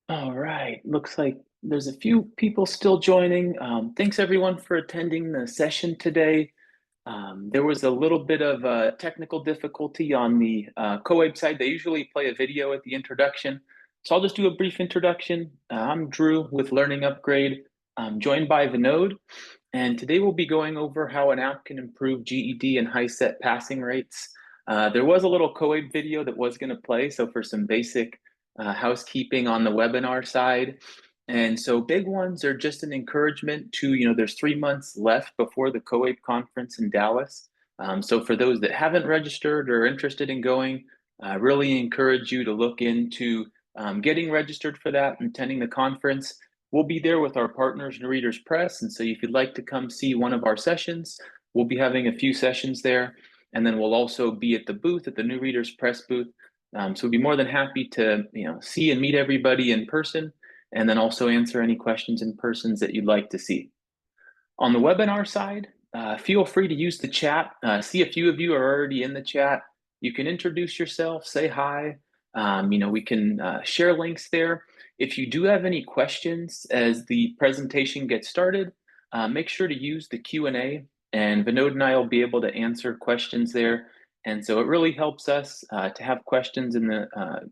All right. Looks like there's a few people still joining. Thanks everyone for attending the session today. There was a little bit of technical difficulty on the co-ed side. They usually play a video at the introduction. So I'll just do a brief introduction. I'm Drew with Learning Upgrade. I'm joined by Vinod, and today we'll be going over how an app can improve GED and HiSET passing rates. There was a little co-ed video that was going to play, so for some basic housekeeping on the webinar side. And so big ones are just an encouragement to, there's 3 months left before the co-ed conference in Dallas. So for those that haven't registered or interested in going, I really encourage you to look into getting registered for that and attending the conference. We'll be there with our partners and Readers Press. And so if you'd like to come see one of our sessions, we'll be having a few sessions there. And then we'll also be at the booth, at the New Readers Press booth. So we'd be more than happy to, see and meet everybody in person, and then also answer any questions in persons that you'd like to see. On the webinar side, feel free to use the chat. See a few of you are already in the chat. You can introduce yourself, say hi. We can share links there. If you do have any questions as the presentation gets started, make sure to use the Q&A, and Vinod and I will be able to answer questions there. And so it really helps us to have questions in the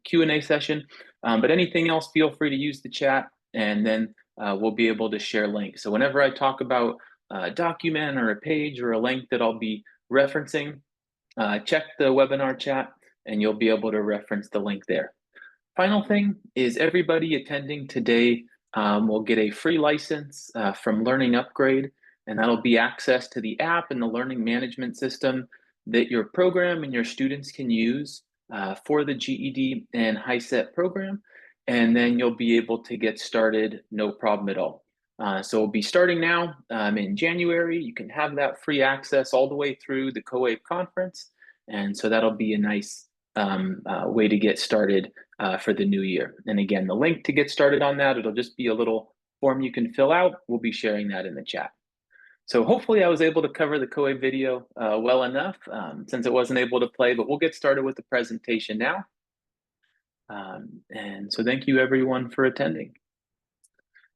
Q&A session. But anything else, feel free to use the chat, and then we'll be able to share links. So whenever I talk about a document or a page or a link that I'll be referencing, check the webinar chat and you'll be able to reference the link there. Final thing is everybody attending today will get a free license from Learning Upgrade, and that'll be access to the app and the learning management system that your program and your students can use for the GED and HiSET program. And then you'll be able to get started no problem at all. So we'll be starting now in January. You can have that free access all the way through the co-ed conference. And so that'll be a nice way to get started for the new year. And again, the link to get started on that, it'll just be a little form you can fill out. We'll be sharing that in the chat. So hopefully I was able to cover the co-ed video well enough since it wasn't able to play, but we'll get started with the presentation now. And so thank you everyone for attending.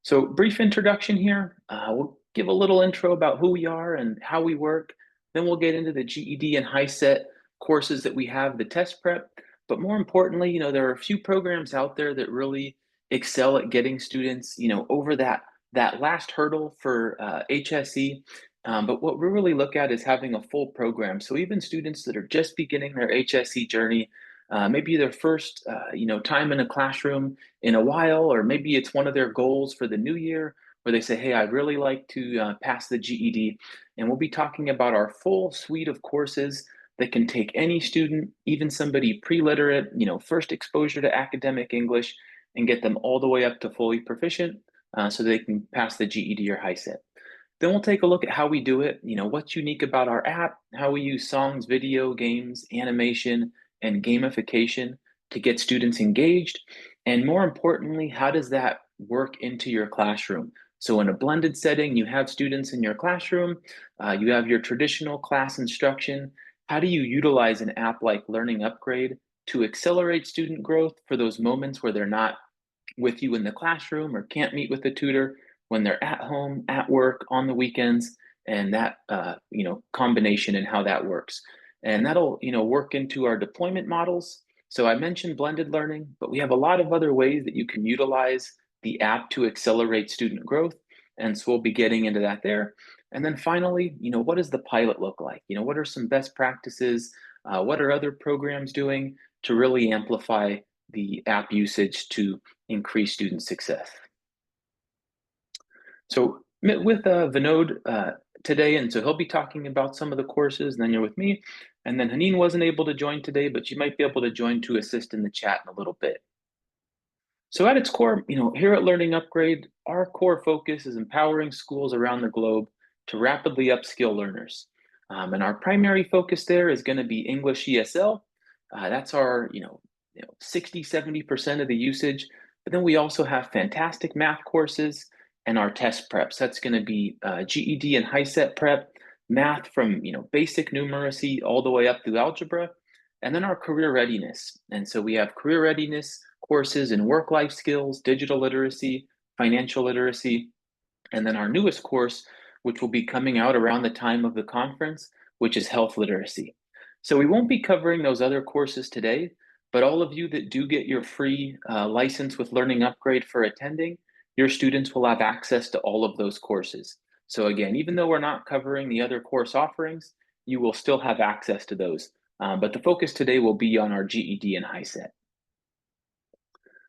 So brief introduction here. We'll give a little intro about who we are and how we work. Then we'll get into the GED and HiSET courses that we have, the test prep. But more importantly, there are a few programs out there that really excel at getting students, over that last hurdle for HSE. But what we really look at is having a full program. So even students that are just beginning their HSE journey, maybe their first, time in a classroom in a while, or maybe it's one of their goals for the new year where they say, hey, I'd really like to pass the GED. And we'll be talking about our full suite of courses that can take any student, even somebody pre-literate, first exposure to academic English, and get them all the way up to fully proficient so they can pass the GED or HiSET. Then we'll take a look at how we do it, what's unique about our app, how we use songs, video, games, animation, and gamification to get students engaged. And more importantly, how does that work into your classroom? So in a blended setting, you have students in your classroom, you have your traditional class instruction. How do you utilize an app like Learning Upgrade to accelerate student growth for those moments where they're not with you in the classroom or can't meet with a tutor, when they're at home, at work, on the weekends, and that combination and how that works. And that'll work into our deployment models. So I mentioned blended learning, but we have a lot of other ways that you can utilize the app to accelerate student growth. And so we'll be getting into that there. And then finally, what does the pilot look like? What are some best practices? What are other programs doing to really amplify the app usage to increase student success? So with Vinod today, and so he'll be talking about some of the courses, and then you're with me. And then Haneen wasn't able to join today, but she might be able to join to assist in the chat in a little bit. So at its core, here at Learning Upgrade, our core focus is empowering schools around the globe to rapidly upskill learners. And our primary focus there is going to be English ESL. That's our, 60, 70% of the usage. But then we also have fantastic math courses and our test preps. That's going to be GED and HiSET prep, math from, basic numeracy all the way up through algebra, and then our career readiness. And so we have career readiness courses in work-life skills, digital literacy, financial literacy, and then our newest course, which will be coming out around the time of the conference, which is health literacy. So we won't be covering those other courses today, but all of you that do get your free license with Learning Upgrade for attending, your students will have access to all of those courses. So again, even though we're not covering the other course offerings, you will still have access to those. But the focus today will be on our GED and HiSET.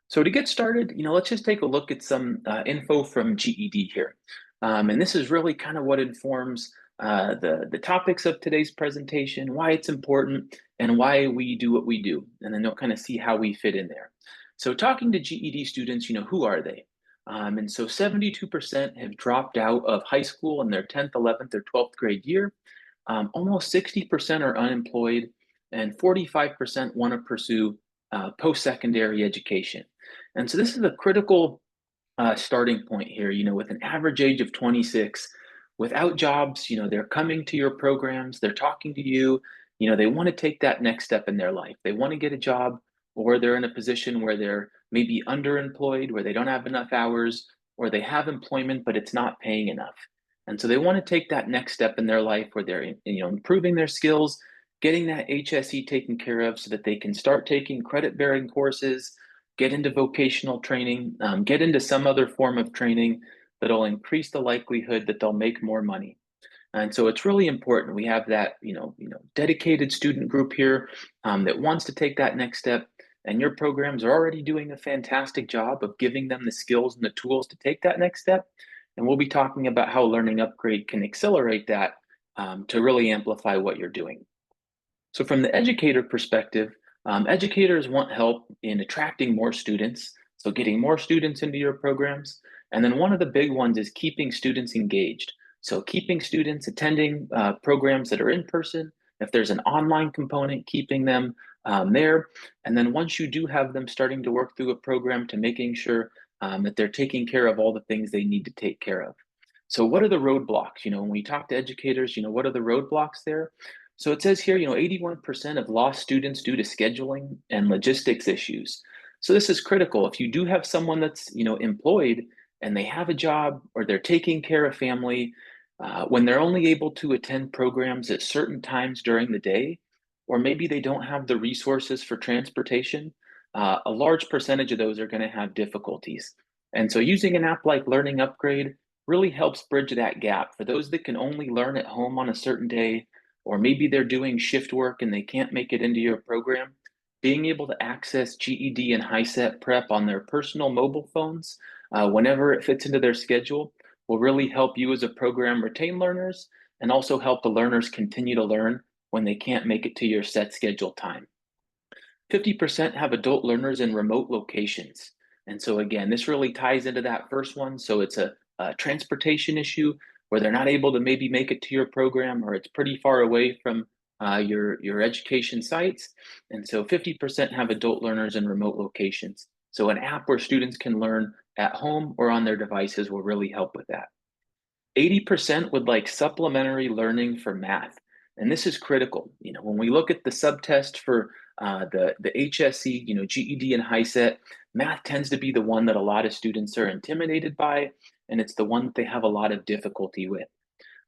So to get started, let's just take a look at some info from GED here. And this is really kind of what informs the topics of today's presentation, why it's important, and why we do what we do. And then you'll kind of see how we fit in there. So talking to GED students, who are they? And so 72% have dropped out of high school in their 10th, 11th, or 12th grade year. Almost 60% are unemployed, and 45% want to pursue post-secondary education. And so this is a critical starting point here, with an average age of 26, without jobs, they're coming to your programs, they're talking to you, they want to take that next step in their life. They want to get a job, or they're in a position where they're maybe underemployed, where they don't have enough hours, or they have employment, but it's not paying enough. And so they want to take that next step in their life where they're, improving their skills, getting that HSE taken care of so that they can start taking credit-bearing courses, get into vocational training, get into some other form of training that'll increase the likelihood that they'll make more money. And so it's really important we have that, dedicated student group here that wants to take that next step. And your programs are already doing a fantastic job of giving them the skills and the tools to take that next step. And we'll be talking about how Learning Upgrade can accelerate that to really amplify what you're doing. So from the educator perspective, educators want help in attracting more students, so getting more students into your programs. And then one of the big ones is keeping students engaged. So keeping students attending programs that are in person. If there's an online component, keeping them there. And then once you do have them starting to work through a program, to making sure that they're taking care of all the things they need to take care of. So what are the roadblocks? When we talk to educators, what are the roadblocks there? So it says here, 81% have lost students due to scheduling and logistics issues. So this is critical. If you do have someone that's, employed and they have a job, or they're taking care of family, when they're only able to attend programs at certain times during the day, or maybe they don't have the resources for transportation, a large percentage of those are going to have difficulties. And so using an app like Learning Upgrade really helps bridge that gap for those that can only learn at home on a certain day, or maybe they're doing shift work and they can't make it into your program. Being able to access GED and HiSET prep on their personal mobile phones whenever it fits into their schedule will really help you as a program retain learners, and also help the learners continue to learn when they can't make it to your set schedule time. 50% have adult learners in remote locations. And so again, this really ties into that first one. So it's a transportation issue where they're not able to maybe make it to your program, or it's pretty far away from your education sites. And so 50% have adult learners in remote locations. So an app where students can learn at home or on their devices will really help with that. 80% would like supplementary learning for math. And this is critical. When we look at the subtest for the HSE, GED and HiSET, math tends to be the one that a lot of students are intimidated by, and it's the one that they have a lot of difficulty with.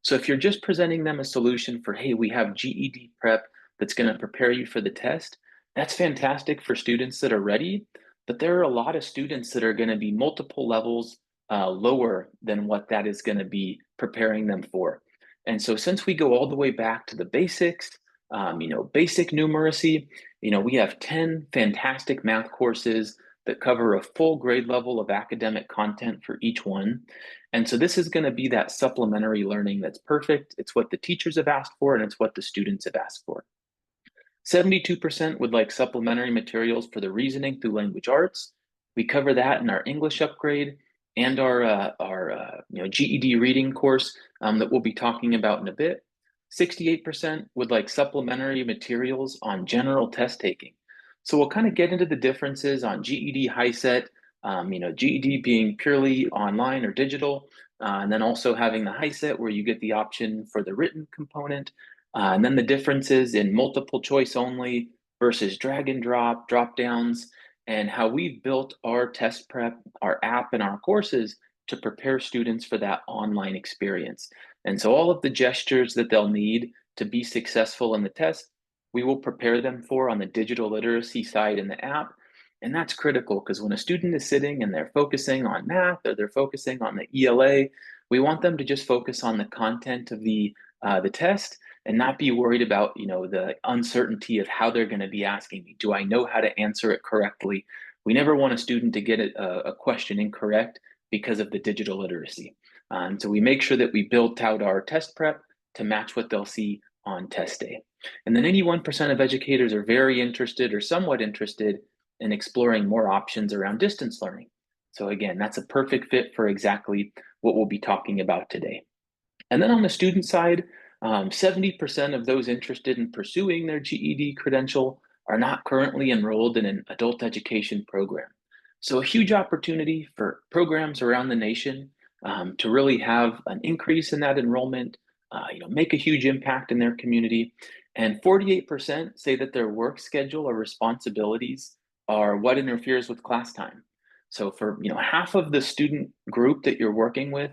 So if you're just presenting them a solution for, hey, we have GED prep that's going to prepare you for the test, that's fantastic for students that are ready. But there are a lot of students that are going to be multiple levels lower than what that is going to be preparing them for. And so since we go all the way back to the basics, basic numeracy, we have 10 fantastic math courses that cover a full grade level of academic content for each one. And so this is going to be that supplementary learning that's perfect. It's what the teachers have asked for, and it's what the students have asked for. 72% would like supplementary materials for the reasoning through language arts. We cover that in our English upgrade and our GED reading course that we'll be talking about in a bit. 68% would like supplementary materials on general test taking. So we'll kind of get into the differences on GED, HiSET, GED being purely online or digital, and then also having the HiSET where you get the option for the written component, and then the differences in multiple choice only versus drag and drop downs, and how we've built our test prep, our app, and our courses to prepare students for that online experience. And so all of the gestures that they'll need to be successful in the test, we will prepare them for on the digital literacy side in the app. And that's critical because when a student is sitting and they're focusing on math or they're focusing on the ELA, we want them to just focus on the content of the test and not be worried about the uncertainty of how they're going to be asking me. Do I know how to answer it correctly? We never want a student to get a question incorrect because of the digital literacy. And so we make sure that we built out our test prep to match what they'll see on test day. And then 81% of educators are very interested or somewhat interested in exploring more options around distance learning. So again, that's a perfect fit for exactly what we'll be talking about today. And then on the student side, 70% of those interested in pursuing their GED credential are not currently enrolled in an adult education program. So a huge opportunity for programs around the nation to really have an increase in that enrollment, make a huge impact in their community. And 48% say that their work schedule or responsibilities are what interferes with class time. So for half of the student group that you're working with,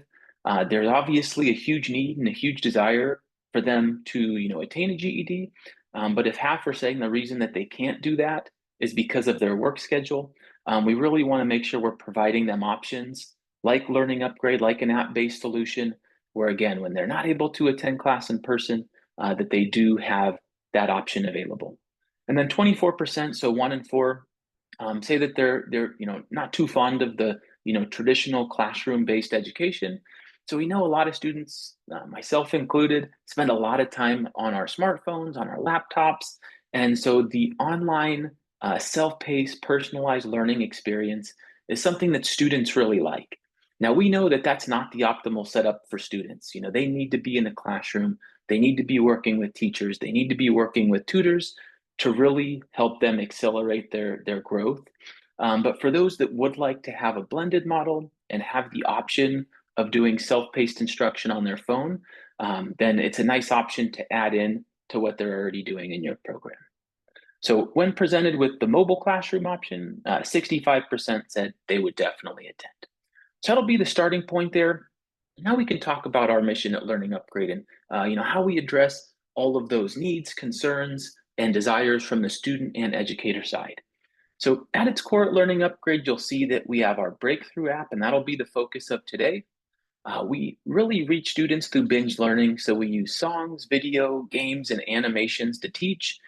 there's obviously a huge need and a huge desire for them to, attain a GED. But if half are saying the reason that they can't do that is because of their work schedule, we really want to make sure we're providing them options like Learning Upgrade, like an app-based solution, where again, when they're not able to attend class in person, that they do have that option available. And then 24%, so 1 in 4, say that they're not too fond of the traditional classroom-based education. So we know a lot of students, myself included, spend a lot of time on our smartphones, on our laptops. And so the online self-paced, personalized learning experience is something that students really like. Now we know that that's not the optimal setup for students. They need to be in the classroom, they need to be working with teachers, they need to be working with tutors to really help them accelerate their growth. But for those that would like to have a blended model and have the option of doing self-paced instruction on their phone, then it's a nice option to add in to what they're already doing in your program. So when presented with the mobile classroom option, 65% said they would definitely attend. So that'll be the starting point there. Now we can talk about our mission at Learning Upgrade and how we address all of those needs, concerns, and desires from the student and educator side. So at its core at Learning Upgrade, you'll see that we have our breakthrough app, and that'll be the focus of today. We really reach students through binge learning, so we use songs, video, games, and animations to teach.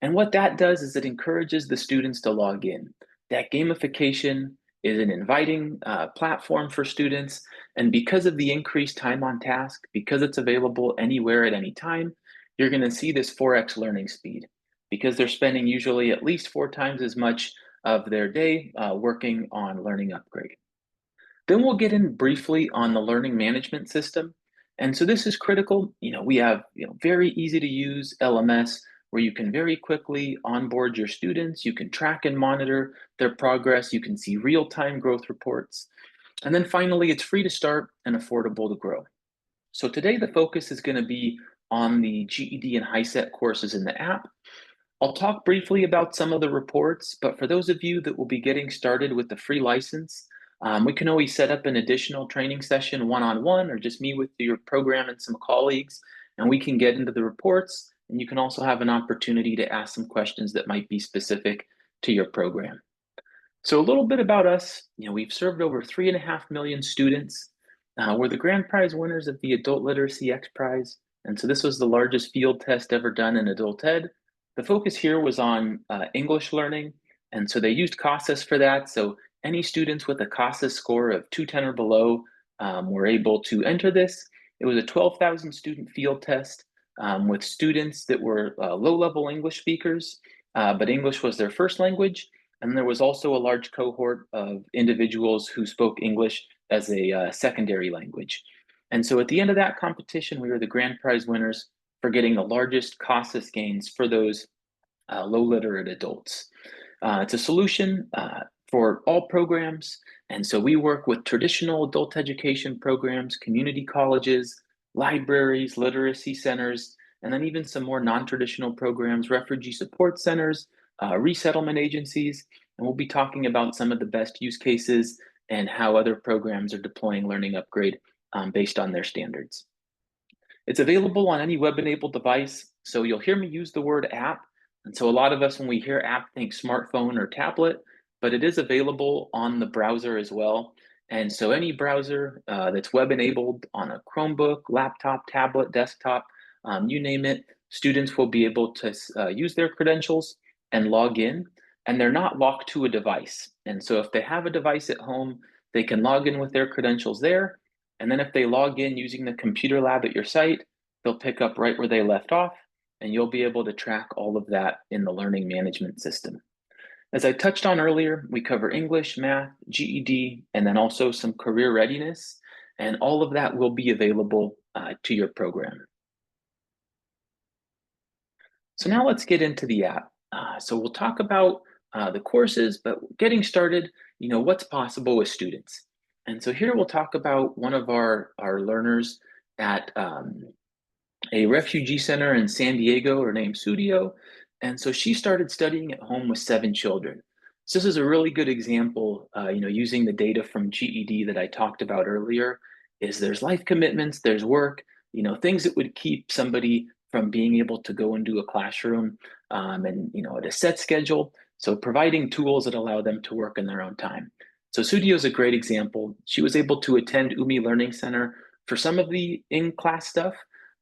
And what that does is it encourages the students to log in. That gamification is an inviting platform for students. And because of the increased time on task, because it's available anywhere at any time, you're going to see this 4x learning speed because they're spending usually at least 4 times as much of their day working on Learning Upgrade. Then we'll get in briefly on the learning management system. And so this is critical. We have very easy to use LMS where you can very quickly onboard your students. You can track and monitor their progress. You can see real-time growth reports. And then finally, it's free to start and affordable to grow. So today the focus is going to be on the GED and HiSET courses in the app. I'll talk briefly about some of the reports, but for those of you that will be getting started with the free license, we can always set up an additional training session one-on-one or just me with your program and some colleagues, and we can get into the reports, and you can also have an opportunity to ask some questions that might be specific to your program. So a little bit about us, we've served over 3.5 million students. We're the grand prize winners of the Adult Literacy X Prize, and so this was the largest field test ever done in adult ed. The focus here was on English learning, and so they used CASAS for that. So any students with a CASAS score of 210 or below were able to enter this. It was a 12,000 student field test with students that were low-level English speakers, but English was their first language. And there was also a large cohort of individuals who spoke English as a secondary language. And so at the end of that competition, we were the grand prize winners for getting the largest CASAS gains for those low literate adults. It's a solution for all programs. And so we work with traditional adult education programs, community colleges, libraries, literacy centers, and then even some more non-traditional programs, refugee support centers, resettlement agencies. and we'll be talking about some of the best use cases and how other programs are deploying Learning Upgrade based on their standards. It's available on any web-enabled device, so you'll hear me use the word app. And so a lot of us, when we hear app, think smartphone or tablet, but it is available on the browser as well. And so any browser that's web-enabled on a Chromebook, laptop, tablet, desktop, you name it, students will be able to use their credentials and log in, and they're not locked to a device. And so if they have a device at home, they can log in with their credentials there, and then if they log in using the computer lab at your site, they'll pick up right where they left off, and you'll be able to track all of that in the learning management system. As I touched on earlier, we cover English, math, GED, and then also some career readiness, and all of that will be available to your program. So now let's get into the app. So we'll talk about the courses, but getting started, what's possible with students. And so here we'll talk about one of our learners at a refugee center in San Diego. Her name's Studio. And so she started studying at home with 7 children. So this is a really good example, using the data from GED that I talked about earlier, is there's life commitments, there's work, things that would keep somebody from being able to go into a classroom and, at a set schedule. So providing tools that allow them to work in their own time. So Studio is a great example. She was able to attend UMI Learning Center for some of the in-class stuff,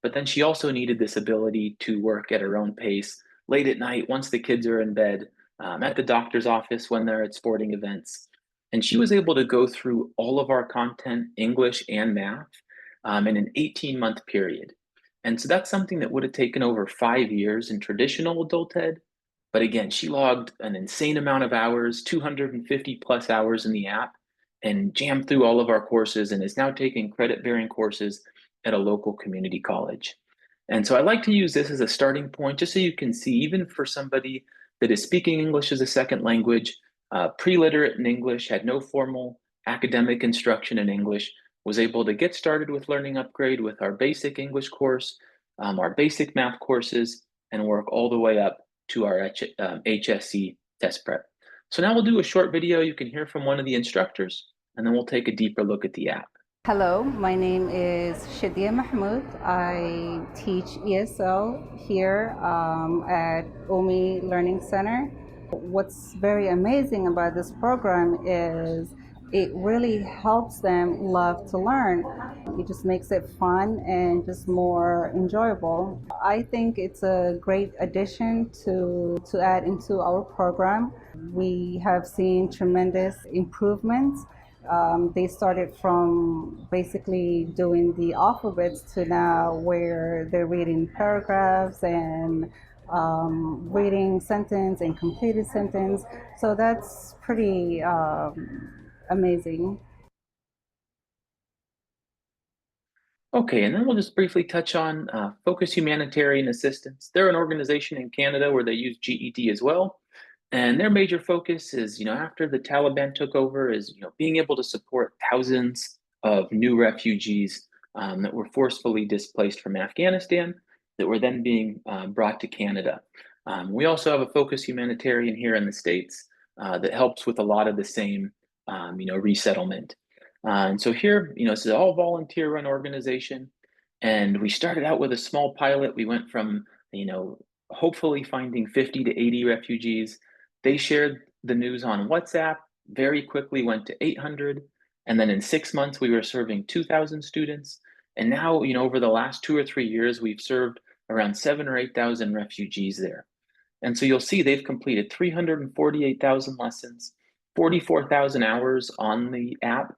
but then she also needed this ability to work at her own pace late at night once the kids are in bed, at the doctor's office when they're at sporting events. And she was able to go through all of our content, English and math, in an 18-month period. And so that's something that would have taken over 5 years in traditional adult ed. But again, she logged an insane amount of hours, 250 plus hours in the app, and jammed through all of our courses and is now taking credit-bearing courses at a local community college. And so I like to use this as a starting point, just so you can see, even for somebody that is speaking English as a second language, pre-literate in English, had no formal academic instruction in English, was able to get started with Learning Upgrade with our basic English course, our basic math courses, and work all the way up to our HSC test prep. So now we'll do a short video you can hear from one of the instructors, and then we'll take a deeper look at the app. Hello, my name is Shadia Mahmoud. I teach ESL here at UMI Learning Center. What's very amazing about this program is it really helps them love to learn. It just makes it fun and just more enjoyable. I think it's a great addition to add into our program. We have seen tremendous improvements. They started from basically doing the alphabets to now where they're reading paragraphs and reading sentence and completed sentence. So that's pretty amazing. Okay, and then we'll just briefly touch on Focus Humanitarian Assistance. They're an organization in Canada where they use GED as well. And their major focus is, after the Taliban took over, is, being able to support thousands of new refugees that were forcefully displaced from Afghanistan that were then being brought to Canada. We also have a Focus Humanitarian here in the States that helps with a lot of the same, resettlement. And so here, it's an all volunteer run organization. And we started out with a small pilot. We went from, hopefully finding 50 to 80 refugees. They shared the news on WhatsApp, very quickly went to 800. And then in 6 months, we were serving 2,000 students. And now, over the last 2 or 3 years, we've served around 7,000 or 8,000 refugees there. And so you'll see they've completed 348,000 lessons, 44,000 hours on the app,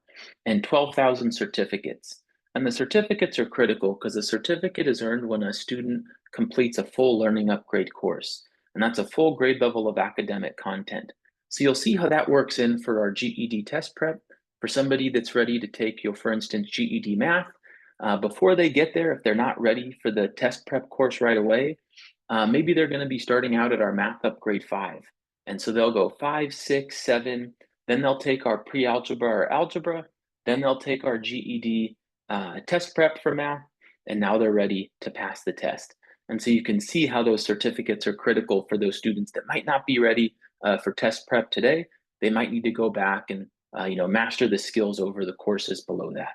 and 12,000 certificates. And the certificates are critical because the certificate is earned when a student completes a full Learning Upgrade course. And that's a full grade level of academic content. So you'll see how that works in for our GED test prep. For somebody that's ready to take, for instance, GED math, before they get there, if they're not ready for the test prep course right away, maybe they're going to be starting out at our Math Upgrade 5. And so they'll go 5, 6, 7, then they'll take our pre-algebra or algebra, then they'll take our GED test prep for math, and now they're ready to pass the test. And so you can see how those certificates are critical for those students that might not be ready for test prep today, they might need to go back and master the skills over the courses below that.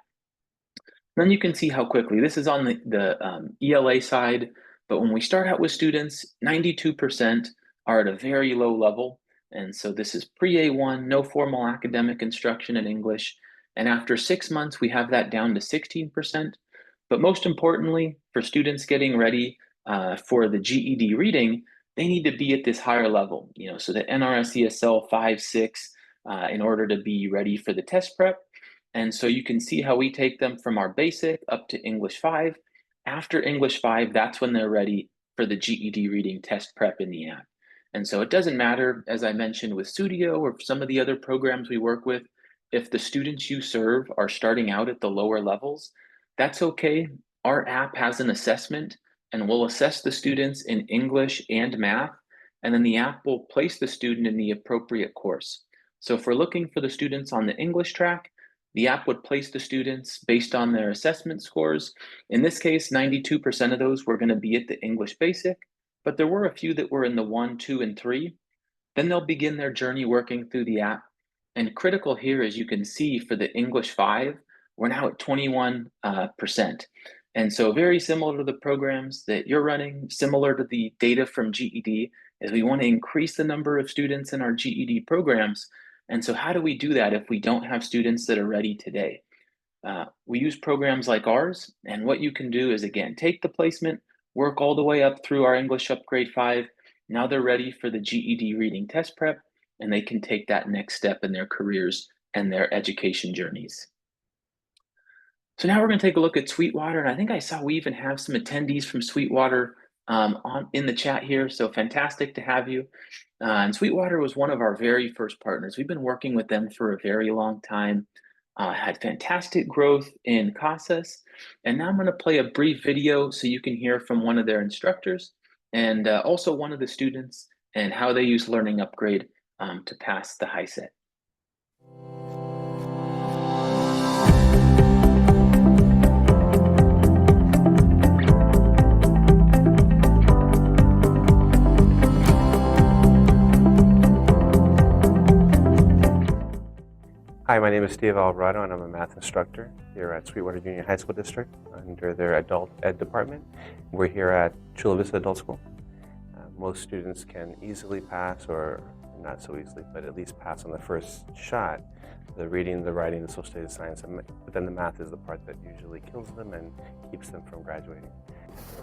Then you can see how quickly, this is on the ELA side, but when we start out with students, 92% are at a very low level. And so this is pre-A1, no formal academic instruction in English. And after 6 months, we have that down to 16%. But most importantly, for students getting ready for the GED reading, they need to be at this higher level, so the NRS ESL 5, 6, in order to be ready for the test prep. And so you can see how we take them from our basic up to English 5. After English 5, that's when they're ready for the GED reading test prep in the app. And so it doesn't matter, as I mentioned with Studio or some of the other programs we work with, if the students you serve are starting out at the lower levels, that's okay. Our app has an assessment and we'll assess the students in English and math, and then the app will place the student in the appropriate course. So if we're looking for the students on the English track, the app would place the students based on their assessment scores. In this case, 92% of those were going to be at the English basic, but there were a few that were in the 1, 2, and 3. Then they'll begin their journey working through the app. And critical here, as you can see, for the English 5, we're now at 21%. And so very similar to the programs that you're running, similar to the data from GED, is we want to increase the number of students in our GED programs. And so how do we do that if we don't have students that are ready today? We use programs like ours, and what you can do is, again, take the placement, work all the way up through our English Upgrade 5. Now they're ready for the GED reading test prep, and they can take that next step in their careers and their education journeys. So now we're going to take a look at Sweetwater, and I think I saw we even have some attendees from Sweetwater in the chat here, so fantastic to have you. And Sweetwater was one of our very first partners. We've been working with them for a very long time, had fantastic growth in CASAS, and now I'm going to play a brief video so you can hear from one of their instructors and also one of the students and how they use Learning Upgrade to pass the HiSET. Hi, my name is Steve Alvarado, and I'm a math instructor here at Sweetwater Junior High School District under their adult ed department. We're here at Chula Vista Adult School. Most students can easily pass, or not so easily, but at least pass on the first shot, the reading, the writing, the social studies, science, but then the math is the part that usually kills them and keeps them from graduating.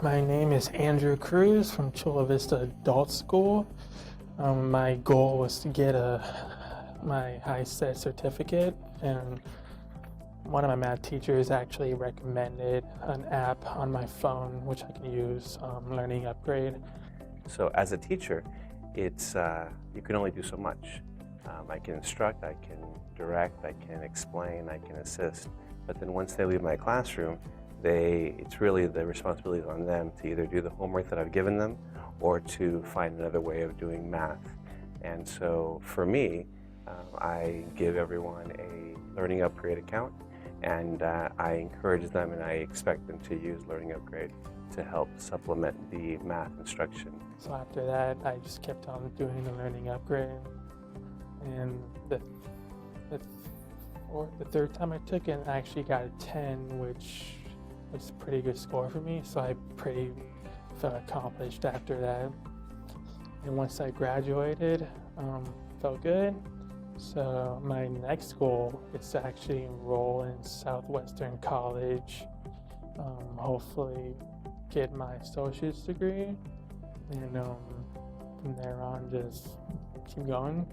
My name is Andrew Cruz from Chula Vista Adult School. My goal was to get my HiSET certificate, and one of my math teachers actually recommended an app on my phone which I can use, Learning Upgrade. So as a teacher, it's you can only do so much. I can instruct, I can direct, I can explain, I can assist, but then once they leave my classroom, it's really the responsibility on them to either do the homework that I've given them or to find another way of doing math. And so for me, I give everyone a Learning Upgrade account, and I encourage them and I expect them to use Learning Upgrade to help supplement the math instruction. So after that, I just kept on doing the Learning Upgrade, and the third time I took it, I actually got a 10, which was a pretty good score for me, so I pretty felt accomplished after that. And once I graduated, felt good. So my next goal is to actually enroll in Southwestern College, hopefully get my associate's degree, and from there on just keep going.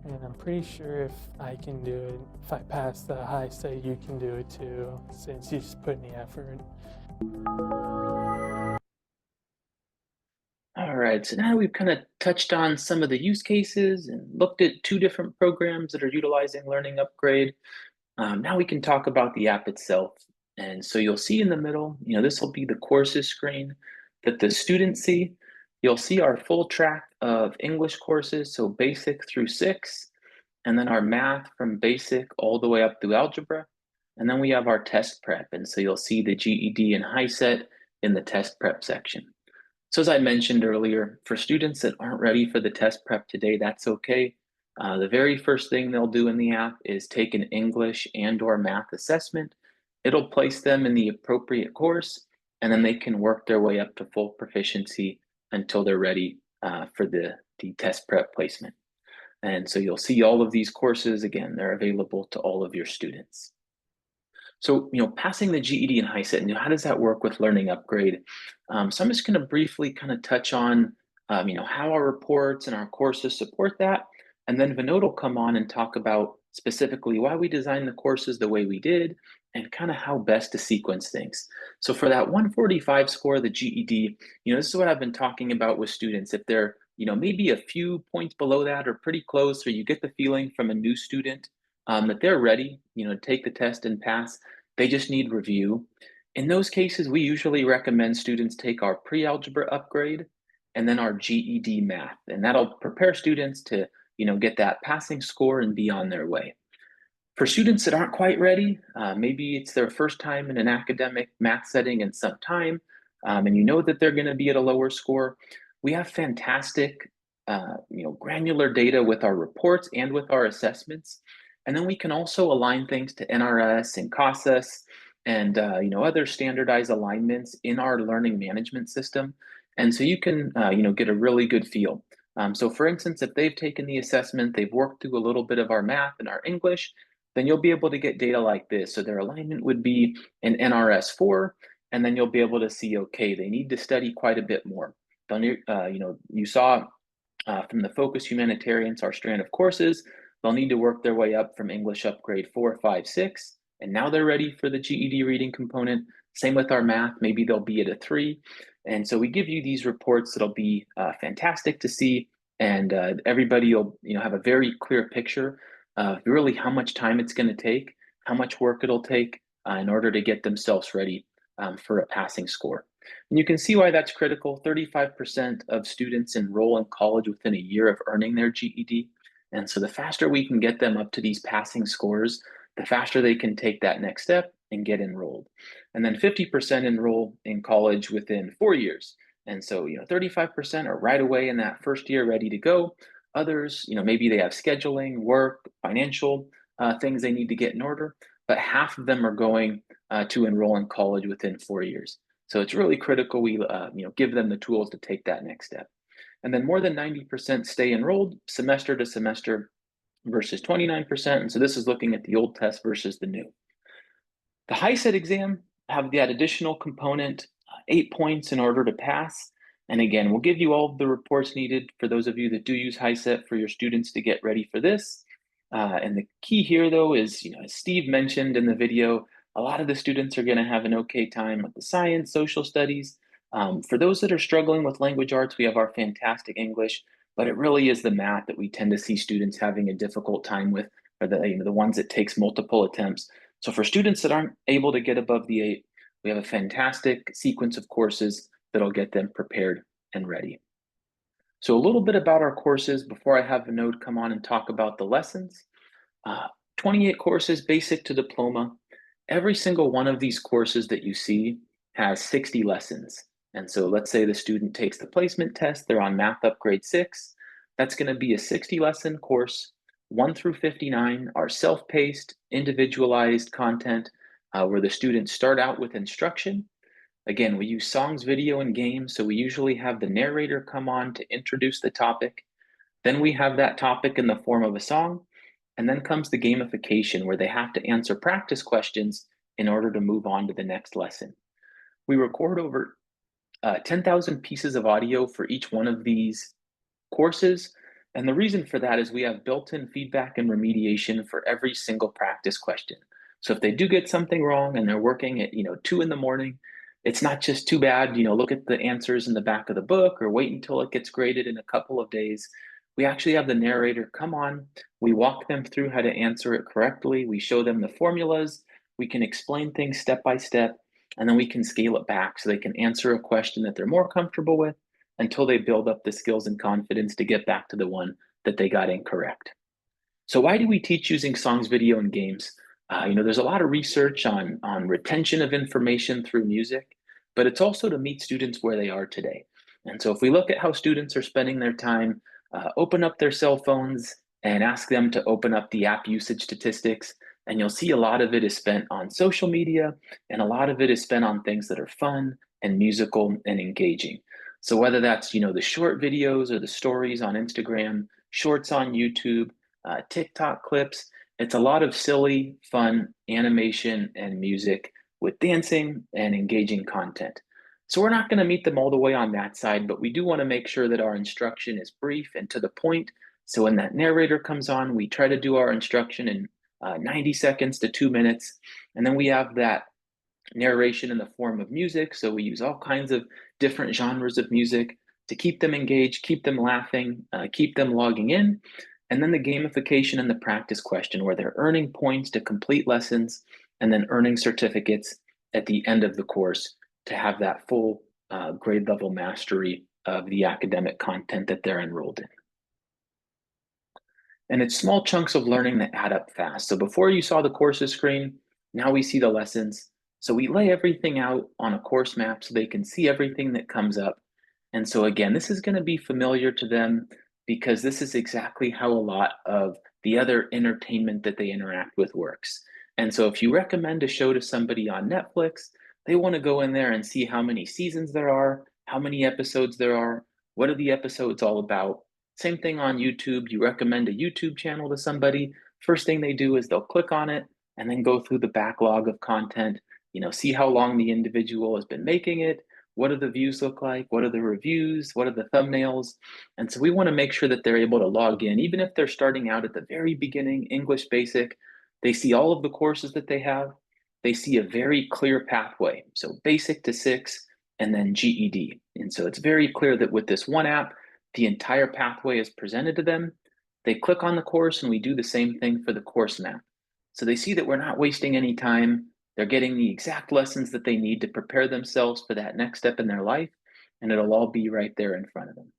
And I'm pretty sure if I can do it, if I pass the HiSET, you can do it too, since you just put in the effort. All right, so now we've kind of touched on some of the use cases and looked at 2 different programs that are utilizing Learning Upgrade. Now we can talk about the app itself. And so you'll see in the middle, this will be the courses screen that the students see. You'll see our full track of English courses, so basic through 6, and then our math from basic all the way up through algebra. And then we have our test prep. And so you'll see the GED and HiSET in the test prep section. So as I mentioned earlier, for students that aren't ready for the test prep today, that's okay. The very first thing they'll do in the app is take an English and or math assessment. It'll place them in the appropriate course, and then they can work their way up to full proficiency until they're ready for the test prep placement. And so you'll see all of these courses, again, they're available to all of your students. So, passing the GED and HiSET, how does that work with Learning Upgrade? So I'm just going to briefly kind of touch on, how our reports and our courses support that. And then Vinod will come on and talk about specifically why we designed the courses the way we did and kind of how best to sequence things. So for that 145 score, the GED, this is what I've been talking about with students. If they're, maybe a few points below that or pretty close, or you get the feeling from a new student that they're ready, to take the test and pass. They just need review. In those cases, we usually recommend students take our pre-algebra upgrade and then our GED math, and that'll prepare students to, get that passing score and be on their way. For students that aren't quite ready, maybe it's their first time in an academic math setting in some time, and you know that they're going to be at a lower score, we have fantastic, granular data with our reports and with our assessments. And then we can also align things to NRS and CASAS and other standardized alignments in our learning management system. And so you can get a really good feel. So for instance, if they've taken the assessment, they've worked through a little bit of our math and our English, then you'll be able to get data like this. So their alignment would be an NRS 4, and then you'll be able to see, okay, they need to study quite a bit more. You saw from the Focus Humanitarians, our strand of courses, they'll need to work their way up from English upgrade 4, 5, 6, and now they're ready for the GED reading component. Same with our math, maybe they'll be at a 3. And so we give you these reports that'll be fantastic to see, and everybody will have a very clear picture of really how much time it's going to take, how much work it'll take in order to get themselves ready for a passing score. And you can see why that's critical. 35% of students enroll in college within a year of earning their GED. And so the faster we can get them up to these passing scores, the faster they can take that next step and get enrolled. And then 50% enroll in college within 4 years. And so, 35% are right away in that first year ready to go. Others, maybe they have scheduling, work, financial things they need to get in order, but half of them are going to enroll in college within 4 years. So it's really critical we give them the tools to take that next step. And then more than 90% stay enrolled semester to semester versus 29%. And so this is looking at the old test versus the new. The HiSET exam have that additional component, 8 points in order to pass. And again, we'll give you all of the reports needed for those of you that do use HiSET for your students to get ready for this. And the key here, though, is, as Steve mentioned in the video, a lot of the students are going to have an okay time with the science, social studies. For those that are struggling with language arts, we have our fantastic English, but it really is the math that we tend to see students having a difficult time with, or the ones that takes multiple attempts. So for students that aren't able to get above the 8, we have a fantastic sequence of courses that'll get them prepared and ready. So a little bit about our courses before I have Vinod come on and talk about the lessons. 28 courses, basic to diploma. Every single one of these courses that you see has 60 lessons. And so let's say the student takes the placement test, they're on Math Upgrade 6. That's going to be a 60 lesson course. 1 through 59 are self-paced, individualized content where the students start out with instruction. Again, we use songs, video, and games, so we usually have the narrator come on to introduce the topic. Then we have that topic in the form of a song, and then comes the gamification where they have to answer practice questions in order to move on to the next lesson. We record over 10,000 pieces of audio for each one of these courses. And the reason for that is we have built-in feedback and remediation for every single practice question. So if they do get something wrong and they're working at 2 in the morning, it's not just too bad, look at the answers in the back of the book or wait until it gets graded in a couple of days. We actually have the narrator come on, we walk them through how to answer it correctly, we show them the formulas, we can explain things step by step, and then we can scale it back so they can answer a question that they're more comfortable with until they build up the skills and confidence to get back to the one that they got incorrect. So why do we teach using songs, video, and games? There's a lot of research on retention of information through music, but it's also to meet students where they are today. And so if we look at how students are spending their time, open up their cell phones and ask them to open up the app usage statistics, and you'll see a lot of it is spent on social media, and a lot of it is spent on things that are fun and musical and engaging. So whether that's, the short videos or the stories on Instagram, shorts on YouTube, TikTok clips, it's a lot of silly, fun animation and music with dancing and engaging content. So we're not going to meet them all the way on that side, but we do want to make sure that our instruction is brief and to the point. So when that narrator comes on, we try to do our instruction in 90 seconds to 2 minutes. And then we have that narration in the form of music. So we use all kinds of different genres of music to keep them engaged, keep them laughing, keep them logging in. And then the gamification and the practice question, where they're earning points to complete lessons and then earning certificates at the end of the course to have that full grade level mastery of the academic content that they're enrolled in. And it's small chunks of learning that add up fast. So before you saw the courses screen, now we see the lessons. So we lay everything out on a course map so they can see everything that comes up. And so again, this is going to be familiar to them because this is exactly how a lot of the other entertainment that they interact with works. And so if you recommend a show to somebody on Netflix, they want to go in there and see how many seasons there are, how many episodes there are, what are the episodes all about. Same thing on YouTube. You recommend a YouTube channel to somebody, first thing they do is they'll click on it and then go through the backlog of content, see how long the individual has been making it, what do the views look like, what are the reviews, what are the thumbnails. And so we want to make sure that they're able to log in, even if they're starting out at the very beginning, English basic, they see all of the courses that they have, they see a very clear pathway. So basic to 6 and then GED. And so it's very clear that with this one app, the entire pathway is presented to them. They click on the course and we do the same thing for the course map. So they see that we're not wasting any time. They're getting the exact lessons that they need to prepare themselves for that next step in their life, and it'll all be right there in front of them.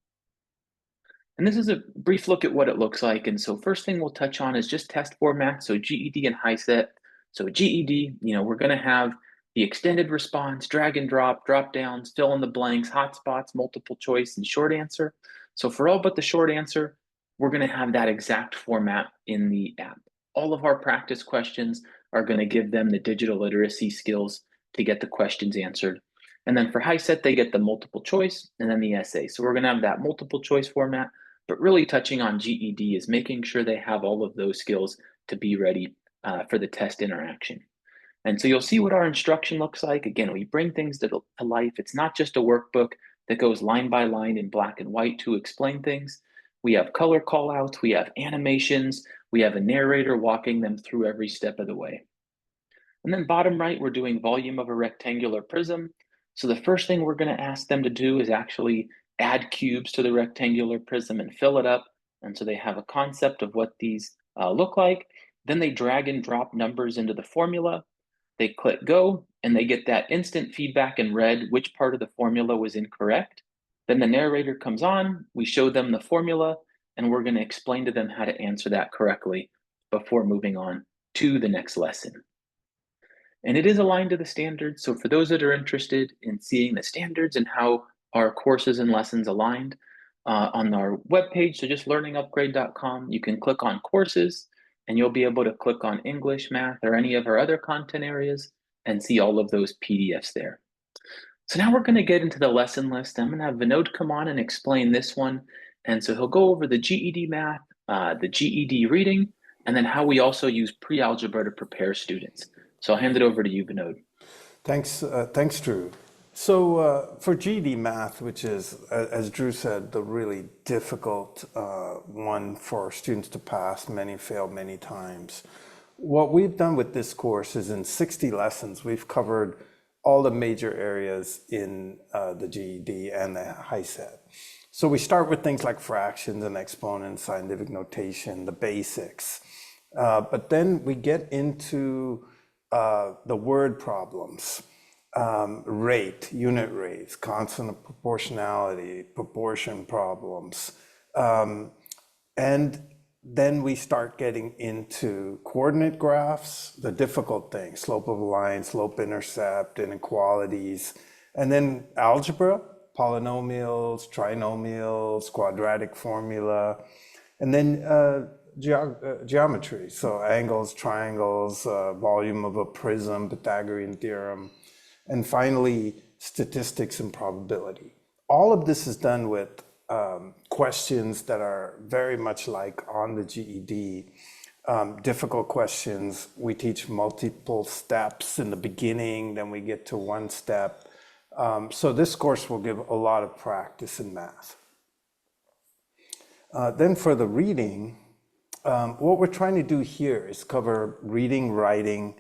And this is a brief look at what it looks like. And so first thing we'll touch on is just test format. So GED and HiSET. So GED, we're going to have the extended response, drag and drop, drop downs, fill in the blanks, hotspots, multiple choice, and short answer. So for all but the short answer, we're going to have that exact format in the app. All of our practice questions are going to give them the digital literacy skills to get the questions answered. And then for HiSET, they get the multiple choice and then the essay. So we're going to have that multiple choice format, but really touching on GED is making sure they have all of those skills to be ready for the test interaction. And so you'll see what our instruction looks like. Again, we bring things to life. It's not just a workbook that goes line by line in black and white to explain things. We have color callouts, we have animations, we have a narrator walking them through every step of the way. And then bottom right, we're doing volume of a rectangular prism. So the first thing we're going to ask them to do is actually add cubes to the rectangular prism and fill it up. And so they have a concept of what these look like. Then they drag and drop numbers into the formula. They click go, and they get that instant feedback in red which part of the formula was incorrect. Then the narrator comes on, we show them the formula, and we're going to explain to them how to answer that correctly before moving on to the next lesson. And it is aligned to the standards, so for those that are interested in seeing the standards and how our courses and lessons aligned, on our webpage, so just learningupgrade.com, you can click on courses, and you'll be able to click on English, math, or any of our other content areas and see all of those PDFs there. So now we're going to get into the lesson list. I'm going to have Vinod come on and explain this one. And so he'll go over the GED math, the GED reading, and then how we also use pre-algebra to prepare students. So I'll hand it over to you, Vinod. Thanks, Drew. So for GED math, which is, as Drew said, the really difficult one for students to pass, many fail many times. What we've done with this course is in 60 lessons, we've covered all the major areas in the GED and the HiSET. So we start with things like fractions and exponents, scientific notation, the basics. But then we get into the word problems. Rate, unit rates, constant of proportionality, proportion problems. And then we start getting into coordinate graphs, the difficult things, slope of a line, slope intercept, inequalities, and then algebra, polynomials, trinomials, quadratic formula, and then geometry, so angles, triangles, volume of a prism, Pythagorean theorem, and finally statistics and probability. All of this is done with questions that are very much like on the GED. Difficult questions. We teach multiple steps in the beginning, then we get to one step. So this course will give a lot of practice in math. Then for the reading, what we're trying to do here is cover reading, writing,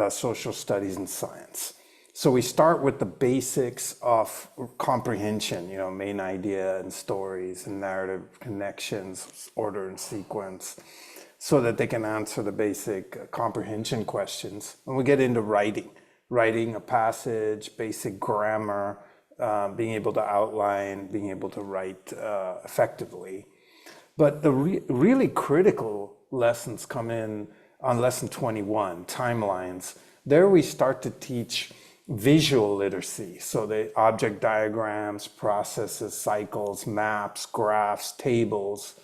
social studies, and science. So we start with the basics of comprehension, main idea and stories and narrative connections, order and sequence, so that they can answer the basic comprehension questions. And we get into writing a passage, basic grammar, being able to outline, being able to write effectively. But the really critical lessons come in on lesson 21, timelines. There we start to teach visual literacy. So the object diagrams, processes, cycles, maps, graphs, tables,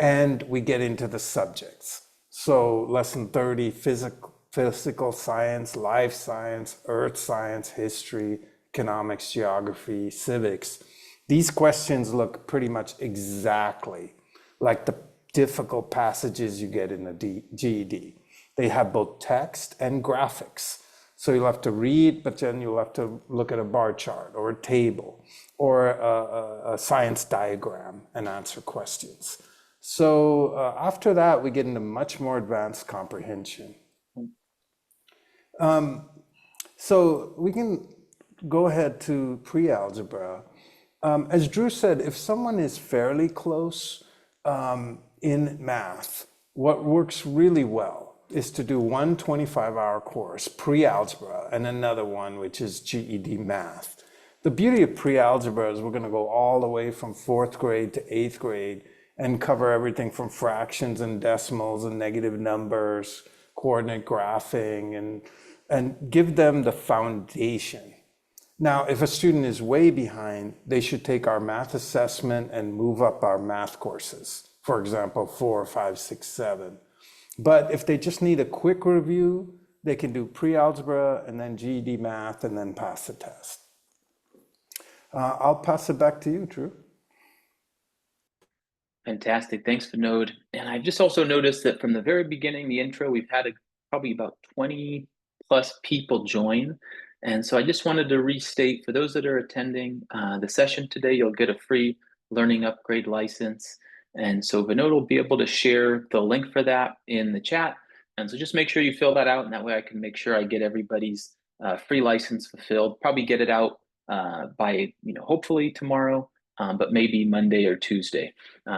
and we get into the subjects. So lesson 30, physical science, life science, earth science, history, economics, geography, civics. These questions look pretty much exactly like the difficult passages you get in the GED. They have both text and graphics. So you'll have to read, but then you'll have to look at a bar chart or a table or a science diagram and answer questions. So after that, we get into much more advanced comprehension. So we can go ahead to pre-algebra. As Drew said, if someone is fairly close in math, what works really well is to do one 25-hour course, pre-algebra, and another one, which is GED math. The beauty of pre-algebra is we're going to go all the way from 4th grade to 8th grade and cover everything from fractions and decimals and negative numbers, coordinate graphing, and give them the foundation. Now, if a student is way behind, they should take our math assessment and move up our math courses. For example, 4, 5, 6, 7. But if they just need a quick review, they can do pre-algebra and then GED math and then pass the test. I'll pass it back to you, Drew. Fantastic. Thanks, Vinod. And I've just also noticed that from the very beginning, the intro, we've had probably about 20 plus people join. And so I just wanted to restate for those that are attending the session today, you'll get a free learning upgrade license. And so Vinod will be able to share the link for that in the chat. And so just make sure you fill that out, and that way I can make sure I get everybody's free license fulfilled. Probably get it out by, hopefully tomorrow, but maybe Monday or Tuesday.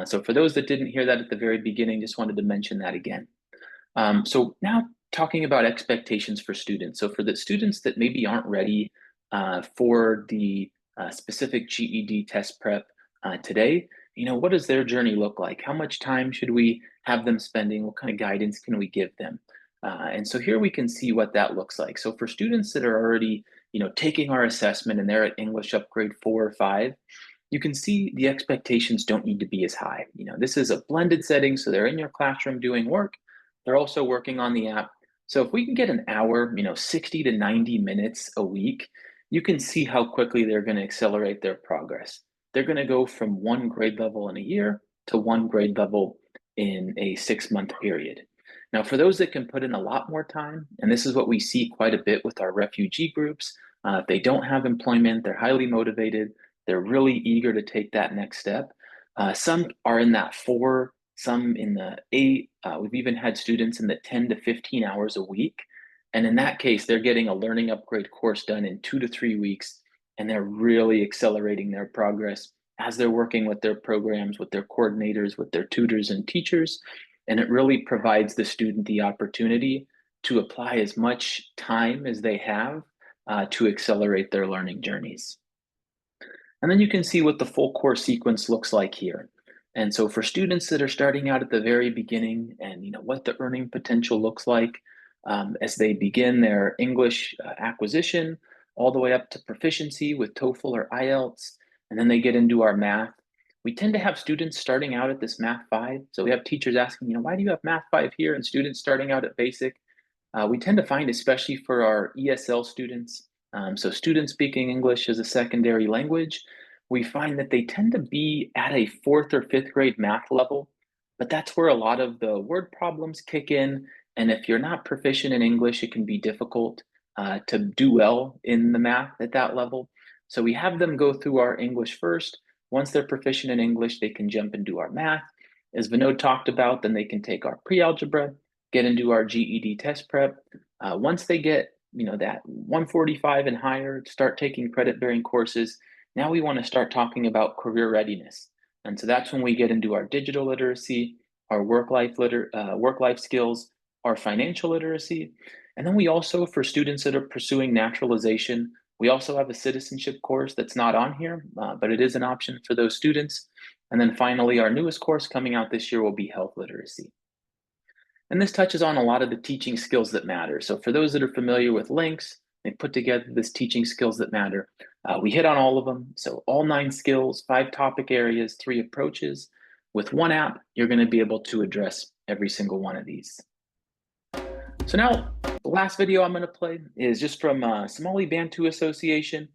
So for those that didn't hear that at the very beginning, just wanted to mention that again. So now talking about expectations for students. So for the students that maybe aren't ready for the specific GED test prep today, what does their journey look like? How much time should we have them spending? What kind of guidance can we give them? And so here we can see what that looks like. So for students that are already, taking our assessment and they're at English upgrade 4 or 5, you can see the expectations don't need to be as high. This is a blended setting, so they're in your classroom doing work. They're also working on the app. So if we can get an hour, 60 to 90 minutes a week, you can see how quickly they're going to accelerate their progress. They're going to go from 1 grade level in a year to 1 grade level in a 6-month period. Now, for those that can put in a lot more time, and this is what we see quite a bit with our refugee groups, if they don't have employment, they're highly motivated, they're really eager to take that next step. Some are in that 4, some in the 8. We've even had students in the 10 to 15 hours a week. And in that case, they're getting a learning upgrade course done in 2 to 3 weeks, and they're really accelerating their progress as they're working with their programs, with their coordinators, with their tutors and teachers. And it really provides the student the opportunity to apply as much time as they have to accelerate their learning journeys. And then you can see what the full course sequence looks like here. And so for students that are starting out at the very beginning, and what the earning potential looks like as they begin their English acquisition, all the way up to proficiency with TOEFL or IELTS, and then they get into our math. We tend to have students starting out at this Math 5. So we have teachers asking, why do you have Math 5 here and students starting out at basic? We tend to find, especially for our ESL students, so students speaking English as a secondary language, we find that they tend to be at a 4th or 5th grade math level, but that's where a lot of the word problems kick in. And if you're not proficient in English, it can be difficult to do well in the math at that level. So we have them go through our English first. Once they're proficient in English, they can jump into our math. As Vinod talked about, then they can take our pre-algebra, get into our GED test prep. Once they get that 145 and higher, start taking credit-bearing courses, now we want to start talking about career readiness. And so that's when we get into our digital literacy, our work-life skills, our financial literacy. And then we also, for students that are pursuing naturalization, we also have a citizenship course that's not on here, but it is an option for those students. And then finally, our newest course coming out this year will be health literacy. And this touches on a lot of the teaching skills that matter. So for those that are familiar with links, they put together this teaching skills that matter. We hit on all of them. So all 9 skills, 5 topic areas, 3 approaches. With one app, you're going to be able to address every single one of these. So now, the last video I'm going to play is just from Somali Bantu Association.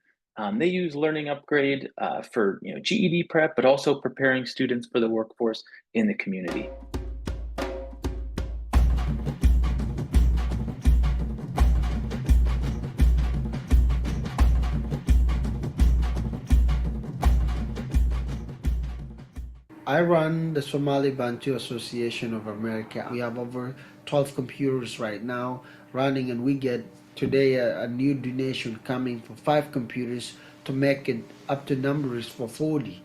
They use Learning Upgrade for GED prep, but also preparing students for the workforce in the community. I run the Somali Bantu Association of America. We have over 12 computers right now running, and we get today a new donation coming for 5 computers to make it up to numbers for 40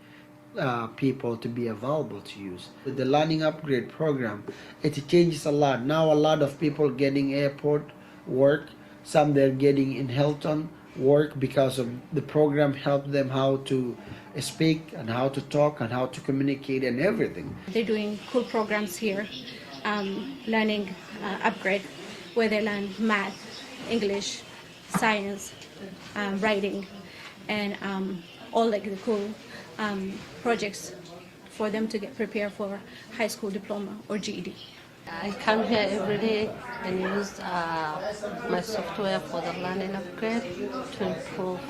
people to be available to use. With the Learning Upgrade program, it changes a lot. Now a lot of people getting airport work, some they're getting in Hilton work because of the program helped them how to speak and how to talk and how to communicate and everything. They're doing cool programs here, learning upgrade, where they learn math, English, science, writing, and all like the cool projects for them to get prepared for high school diploma or GED. I come here every day and use my software for the learning upgrade to improve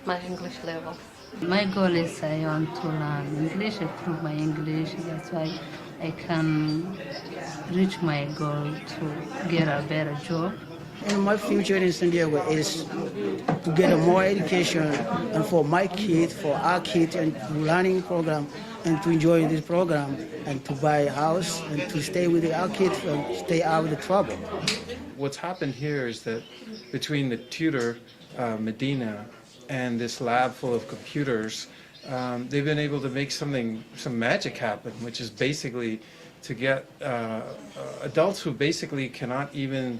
my English level. My goal is I want to learn English, improve my English. That's why I can reach my goal to get a better job. And my future in San Diego is to get a more education, and for my kids, for our kids, and learning program, and to enjoy this program, and to buy a house, and to stay with our kids and stay out of the trouble. What's happened here is that between the tutor, Medina, and this lab full of computers, they've been able to make some magic happen, which is basically to get adults who basically cannot even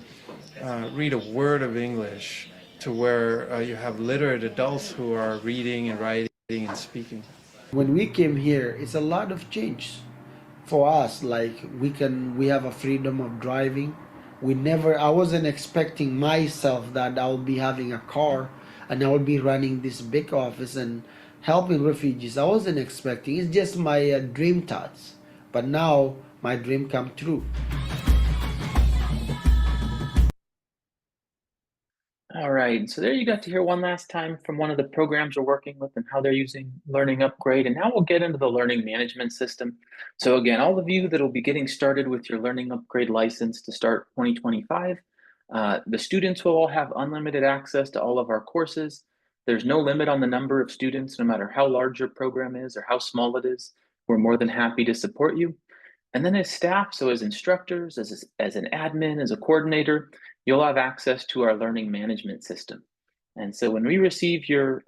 read a word of English to where you have literate adults who are reading and writing and speaking. When we came here, it's a lot of change for us. Like we have a freedom of driving. I wasn't expecting myself that I'll be having a car and I will be running this big office and helping refugees. I wasn't expecting. It's just my dream thoughts. But now my dream come true. All right, so there you got to hear one last time from one of the programs we're working with and how they're using Learning Upgrade. And now we'll get into the learning management system. So again, all of you that will be getting started with your Learning Upgrade license to start 2025, the students will all have unlimited access to all of our courses. There's no limit on the number of students, no matter how large your program is or how small it is. We're more than happy to support you. And then as staff, so as instructors, as an admin, as a coordinator, you'll have access to our learning management system. And so when we receive your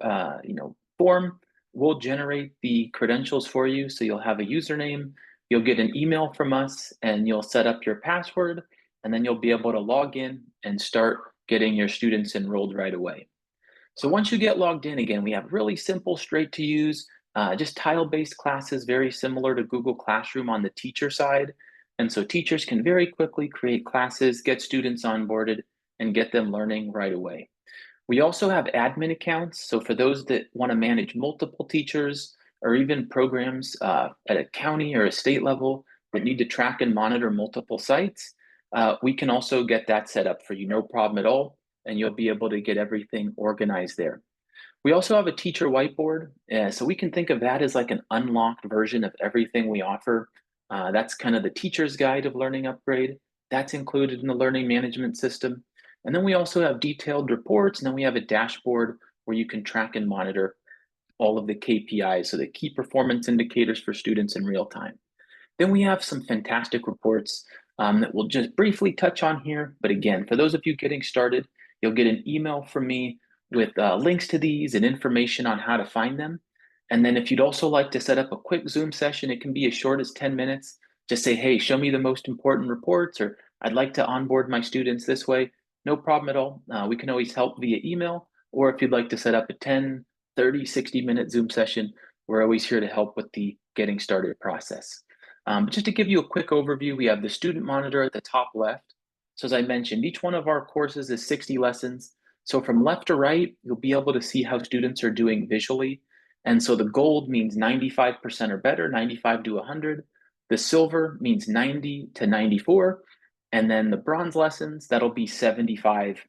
form, we'll generate the credentials for you. So you'll have a username, you'll get an email from us, and you'll set up your password, and then you'll be able to log in and start getting your students enrolled right away. So once you get logged in, again, we have really simple, straight to use, just tile-based classes, very similar to Google Classroom on the teacher side. And so teachers can very quickly create classes, get students onboarded, and get them learning right away. We also have admin accounts. So for those that want to manage multiple teachers or even programs at a county or a state level that need to track and monitor multiple sites, we can also get that set up for you, no problem at all. And you'll be able to get everything organized there. We also have a teacher whiteboard. So we can think of that as like an unlocked version of everything we offer. That's kind of the teacher's guide of learning upgrade. That's included in the learning management system. And then we also have detailed reports, and then we have a dashboard where you can track and monitor all of the KPIs, so the key performance indicators for students in real time. Then we have some fantastic reports that we'll just briefly touch on here. But again, for those of you getting started, you'll get an email from me with links to these and information on how to find them. And then if you'd also like to set up a quick Zoom session, it can be as short as 10 minutes. Just say, hey, show me the most important reports, or I'd like to onboard my students this way. No problem at all. We can always help via email, or if you'd like to set up a 10, 30, 60-minute Zoom session, we're always here to help with the getting started process. But just to give you a quick overview, we have the student monitor at the top left. So as I mentioned, each one of our courses is 60 lessons. So from left to right, you'll be able to see how students are doing visually. And so the gold means 95% or better, 95 to 100. The silver means 90 to 94. And then the bronze lessons, that'll be 75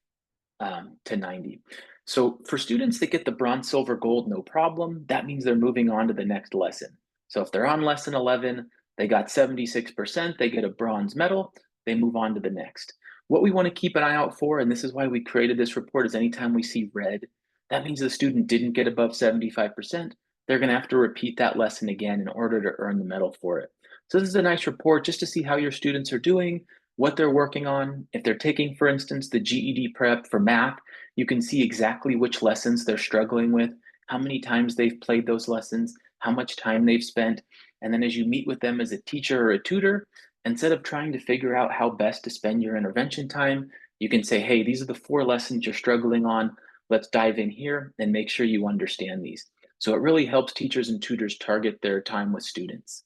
to 90. So for students that get the bronze, silver, gold, no problem, that means they're moving on to the next lesson. So if they're on lesson 11, they got 76%, they get a bronze medal, they move on to the next. What we want to keep an eye out for, and this is why we created this report, is anytime we see red, that means the student didn't get above 75%. They're going to have to repeat that lesson again in order to earn the medal for it. So this is a nice report just to see how your students are doing, what they're working on. If they're taking, for instance, the GED prep for math, you can see exactly which lessons they're struggling with, how many times they've played those lessons, how much time they've spent. And then as you meet with them as a teacher or a tutor, instead of trying to figure out how best to spend your intervention time, you can say, hey, these are the 4 lessons you're struggling on. Let's dive in here and make sure you understand these. So it really helps teachers and tutors target their time with students.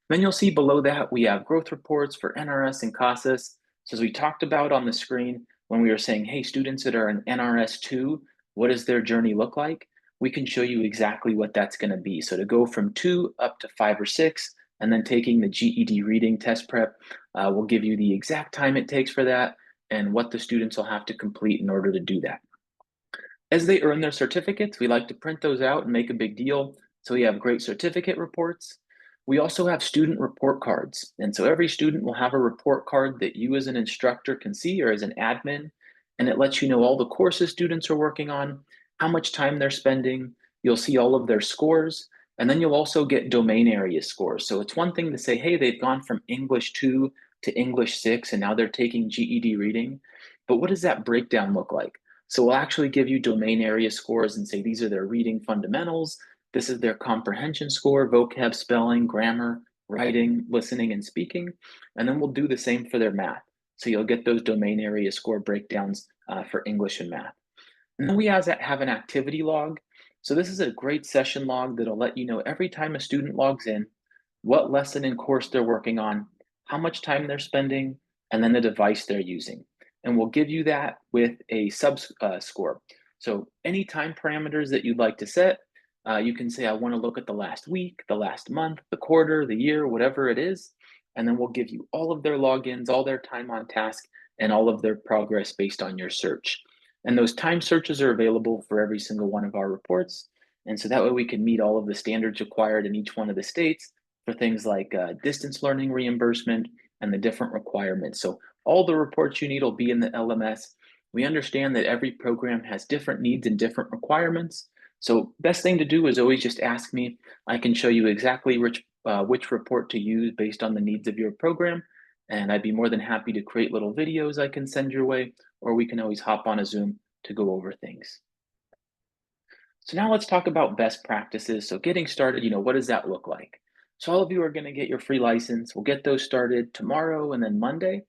Then you'll see below that we have growth reports for NRS and CASAS. So as we talked about on the screen, when we were saying, hey, students that are in NRS 2, what does their journey look like? We can show you exactly what that's going to be. So to go from 2 up to 5 or 6, and then taking the GED reading test prep, will give you the exact time it takes for that and what the students will have to complete in order to do that. As they earn their certificates, we like to print those out and make a big deal. So we have great certificate reports. We also have student report cards. And so every student will have a report card that you as an instructor can see, or as an admin, and it lets you know all the courses students are working on, how much time they're spending. You'll see all of their scores, and then you'll also get domain area scores. So it's one thing to say, hey, they've gone from English 2 to English 6, and now they're taking GED reading. But what does that breakdown look like? So we'll actually give you domain area scores and say these are their reading fundamentals, this is their comprehension score, vocab, spelling, grammar, writing, listening, and speaking. And then we'll do the same for their math. So you'll get those domain area score breakdowns for English and math. And then we have an activity log. So this is a great session log that'll let you know every time a student logs in, what lesson and course they're working on, how much time they're spending, and then the device they're using. And we'll give you that with a score. So any time parameters that you'd like to set, you can say, I want to look at the last week, the last month, the quarter, the year, whatever it is. And then we'll give you all of their logins, all their time on task, and all of their progress based on your search. And those time searches are available for every single one of our reports. And so that way we can meet all of the standards required in each one of the states for things like distance learning reimbursement and the different requirements. So all the reports you need will be in the LMS. We understand that every program has different needs and different requirements. So best thing to do is always just ask me. I can show you exactly which report to use based on the needs of your program. And I'd be more than happy to create little videos I can send your way, or we can always hop on a Zoom to go over things. So now let's talk about best practices. So getting started, what does that look like? So all of you are going to get your free license. We'll get those started tomorrow and then Monday.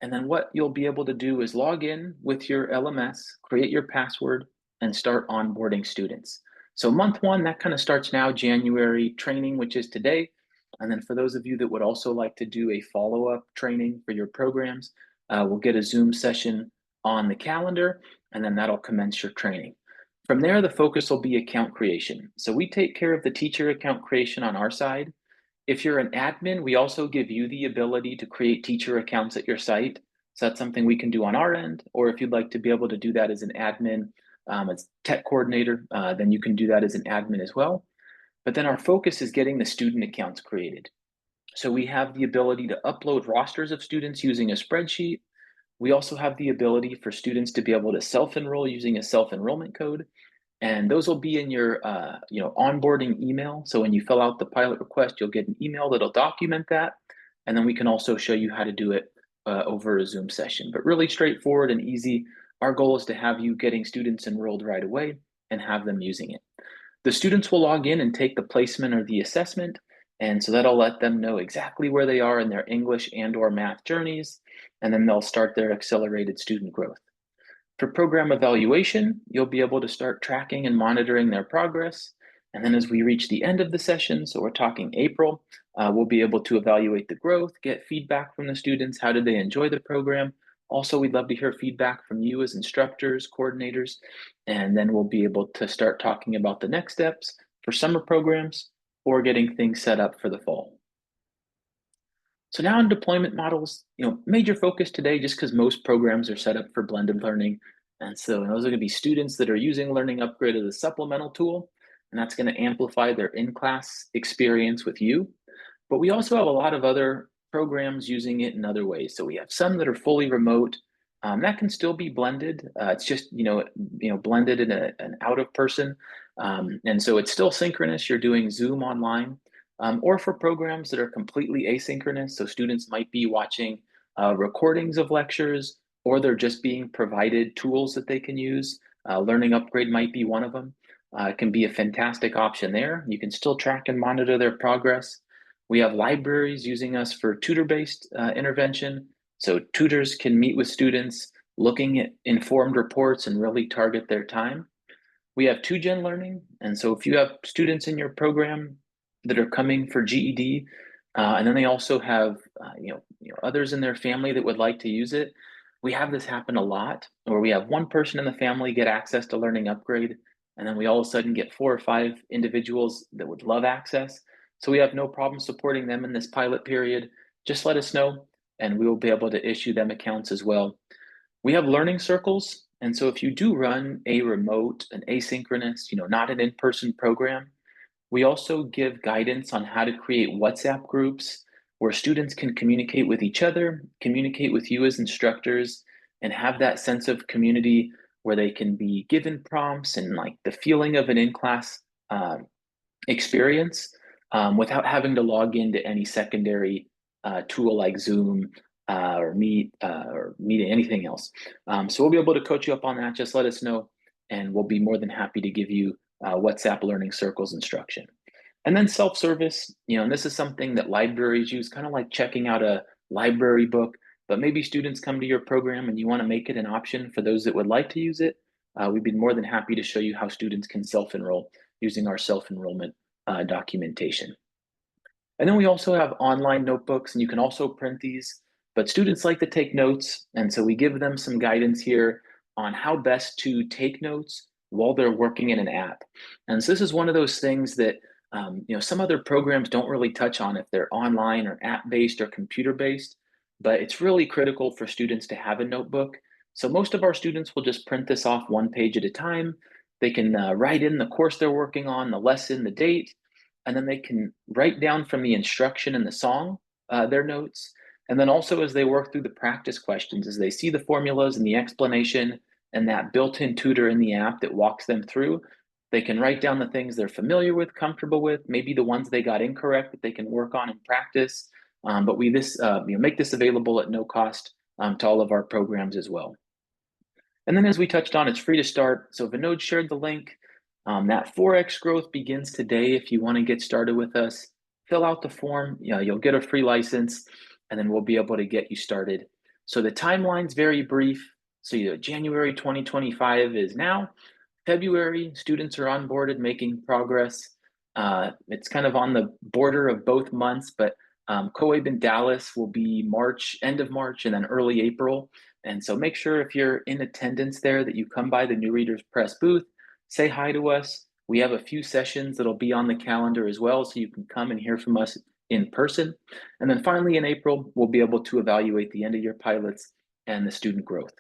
And then what you'll be able to do is log in with your LMS, create your password, and start onboarding students. So month 1, that kind of starts now, January training, which is today. And then for those of you that would also like to do a follow-up training for your programs, we'll get a Zoom session on the calendar. and then that'll commence your training. From there, the focus will be account creation. So we take care of the teacher account creation on our side. If you're an admin, we also give you the ability to create teacher accounts at your site. So that's something we can do on our end, or if you'd like to be able to do that as an admin, as tech coordinator, then you can do that as an admin as well. But then our focus is getting the student accounts created. So we have the ability to upload rosters of students using a spreadsheet. We also have the ability for students to be able to self-enroll using a self-enrollment code. And those will be in your onboarding email. So when you fill out the pilot request, you'll get an email that'll document that. And then we can also show you how to do it over a Zoom session. But really straightforward and easy. Our goal is to have you getting students enrolled right away and have them using it. The students will log in and take the placement or the assessment. And so that'll let them know exactly where they are in their English and/or math journeys. And then they'll start their accelerated student growth. For program evaluation, you'll be able to start tracking and monitoring their progress. And then as we reach the end of the session, so we're talking April, we'll be able to evaluate the growth, get feedback from the students. How did they enjoy the program? Also, we'd love to hear feedback from you as instructors, coordinators, and then we'll be able to start talking about the next steps for summer programs or getting things set up for the fall. So now in deployment models, major focus today, just because most programs are set up for blended learning. And so those are going to be students that are using Learning Upgrade as a supplemental tool, and that's going to amplify their in-class experience with you. But we also have a lot of other programs using it in other ways. So we have some that are fully remote. That can still be blended. It's just blended in an out of person, and so it's still synchronous. You're doing Zoom online, or for programs that are completely asynchronous. So students might be watching recordings of lectures, or they're just being provided tools that they can use. Learning Upgrade might be one of them. It can be a fantastic option there. You can still track and monitor their progress. We have libraries using us for tutor-based intervention. So tutors can meet with students, looking at informed reports and really target their time. We have 2-gen learning. And so if you have students in your program that are coming for GED, and then they also have others in their family that would like to use it, we have this happen a lot, where we have one person in the family get access to Learning Upgrade, and then we all of a sudden get 4 or 5 individuals that would love access. So we have no problem supporting them in this pilot period. Just let us know, and we will be able to issue them accounts as well. We have learning circles, and so if you do run a remote, an asynchronous, not an in-person program, we also give guidance on how to create WhatsApp groups where students can communicate with each other, communicate with you as instructors, and have that sense of community where they can be given prompts and like the feeling of an in-class experience without having to log into any secondary tool like Zoom or Meet or Meet, anything else. So we'll be able to coach you up on that. Just let us know, and we'll be more than happy to give you WhatsApp Learning Circles instruction. And then self-service, and this is something that libraries use, kind of like checking out a library book, but maybe students come to your program and you want to make it an option for those that would like to use it. We'd be more than happy to show you how students can self-enroll using our self-enrollment documentation. And then we also have online notebooks, and you can also print these, but students like to take notes. And so we give them some guidance here on how best to take notes while they're working in an app. And so this is one of those things that some other programs don't really touch on if they're online or app-based or computer-based, but it's really critical for students to have a notebook. So most of our students will just print this off one page at a time. They can write in the course they're working on, the lesson, the date, and then they can write down from the instruction and the song their notes. And then also as they work through the practice questions, as they see the formulas and the explanation and that built-in tutor in the app that walks them through, they can write down the things they're familiar with, comfortable with, maybe the ones they got incorrect that they can work on in practice. But we make this available at no cost to all of our programs as well. And then as we touched on, it's free to start. So Vinod shared the link. That 4X growth begins today. If you want to get started with us, fill out the form. You'll get a free license, and then we'll be able to get you started. So the timeline's very brief. So January 2025 is now. February, students are onboarded, making progress. It's kind of on the border of both months, but COAB in Dallas will be March, end of March, and then early April. And so make sure if you're in attendance there that you come by the New Readers Press booth, say hi to us. We have a few sessions that'll be on the calendar as well, so you can come and hear from us in person. And then finally in April, we'll be able to evaluate the end of year pilots and the student growth.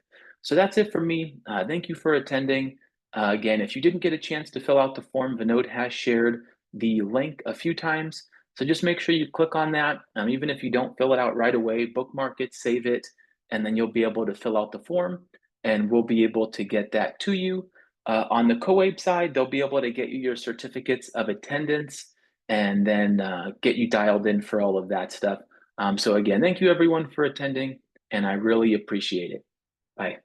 So that's it for me. Thank you for attending. Again, if you didn't get a chance to fill out the form, Vinod has shared the link a few times. So just make sure you click on that. Even if you don't fill it out right away, bookmark it, save it, and then you'll be able to fill out the form and we'll be able to get that to you. On the COABE side, they'll be able to get you your certificates of attendance and then get you dialed in for all of that stuff. So again, thank you everyone for attending and I really appreciate it. Bye.